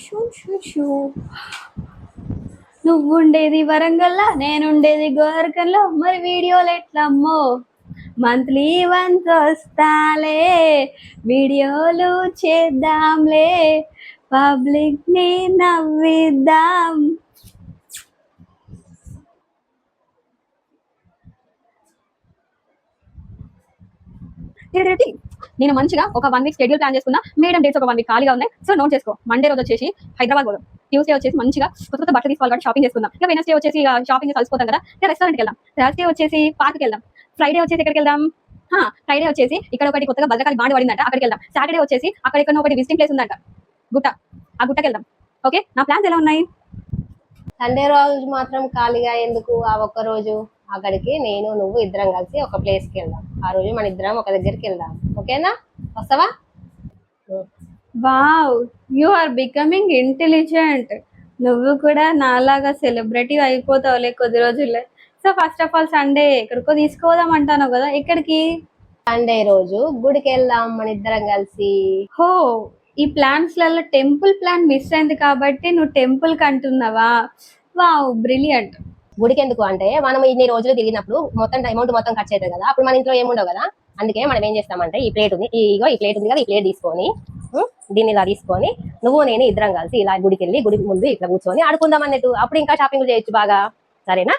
Shoe shoe shoe. నువ్వుండేది వరంగల్లో, నేనుండేది గోరకంలో, మరి వీడియోలు ఎట్లమ్మో? మంత్లీ వన్స్ వస్తాలే, వీడియోలు చేద్దాంలే, పబ్లిక్ ని నవ్విద్దాం. నేను మంచిగా ఒక 1 వీక్ షెడ్యూల్ ప్లాన్ చేసుకున్నా. మేడం డేట్స్ ఒక 1 వీక్ ఖాళీగా ఉన్నాయి. సో నోట్ చేసుకో. మండే రోజు వచ్చేసి హైదరాబాద్ పోదాం. ట్యూస్డే వచ్చేసి మంచిగా కొత్త బట్టలు తీసుకోవాలి కాబట్టి షాపింగ్ చేసుకుందాం. ఇక వెనస్డే వచ్చేసి షాపింగ్ కలిసిపోతాం కదా, ఇక రెస్టారెంట్కి వెళ్దాం. థర్స్డే వచ్చేసి పార్క్కి వెళ్దాం. ఫ్రైడే వచ్చేసి ఎక్కడికి వెళ్దాం? ఫ్రైడే వచ్చేసి ఇక్కడ ఒకటి కొత్తగా భద్రకాళి బాండ్ పడిందంట, అక్కడికి వెళ్దాం. సాటర్డే వచ్చేసి అక్కడ ఇక్కడ ఒకటి విజిటింగ్ ప్లేస్ ఉందంట, గుట్ట. ఆ గుట్టకి వెళ్దాం. ఓకే, నా ప్లాన్స్ ఎలా ఉన్నాయి? సండే రోజు మాత్రం ఖాళీగా ఎందుకు? ఆ ఒక్క రోజు అక్కడికి నేను నువ్వు ఇద్దరం కలిసి ఒక ప్లేస్కి వెళ్దాం. ఆ రోజు మన ఇద్దరం ఒక దగ్గరికి వెళ్దాం. ఓకేనా? వస్తావా? Wow, you are becoming intelligent. నువ్వు కూడా నాలాగా సెలబ్రిటీ అయిపోతావులే కొద్ది రోజుల్లో. So first of all Sunday ఎక్కడికో తీసుకోదాం అంటాను కదా, ఎక్కడికి? సండే రోజు గుడికి వెళ్దాం మన ఇద్దరం కలిసి. హో, ఈ ప్లాన్స్లలో టెంపుల్ ప్లాన్ మిస్ అయింది కాబట్టి నువ్వు టెంపుల్కి అంటున్నావా? Wow, brilliant. గుడికి ఎందుకు అంటే, మనం ఇన్ని రోజులు తిరిగినప్పుడు మొత్తం అమౌంట్ మొత్తం ఖర్చు అవుతుంది కదా, అప్పుడు మన ఇంట్లో ఏముండవు కదా. అందుకే మనం ఏం చేస్తామంటే, ఈ ప్లేట్ ఉంది, ఈ ప్లేట్ ఉంది కదా, ఈ ప్లేట్ తీసుకొని దీన్ని ఇలా తీసుకొని నువ్వు నేను ఇద్దరం కలిసి ఇలా గుడికి వెళ్ళి గుడి ముందు ఇట్లా కూర్చొని ఆడుకుందాం అన్నట్టు. అప్పుడు ఇంకా షాపింగ్ చేయొచ్చు బాగా. సరేనా?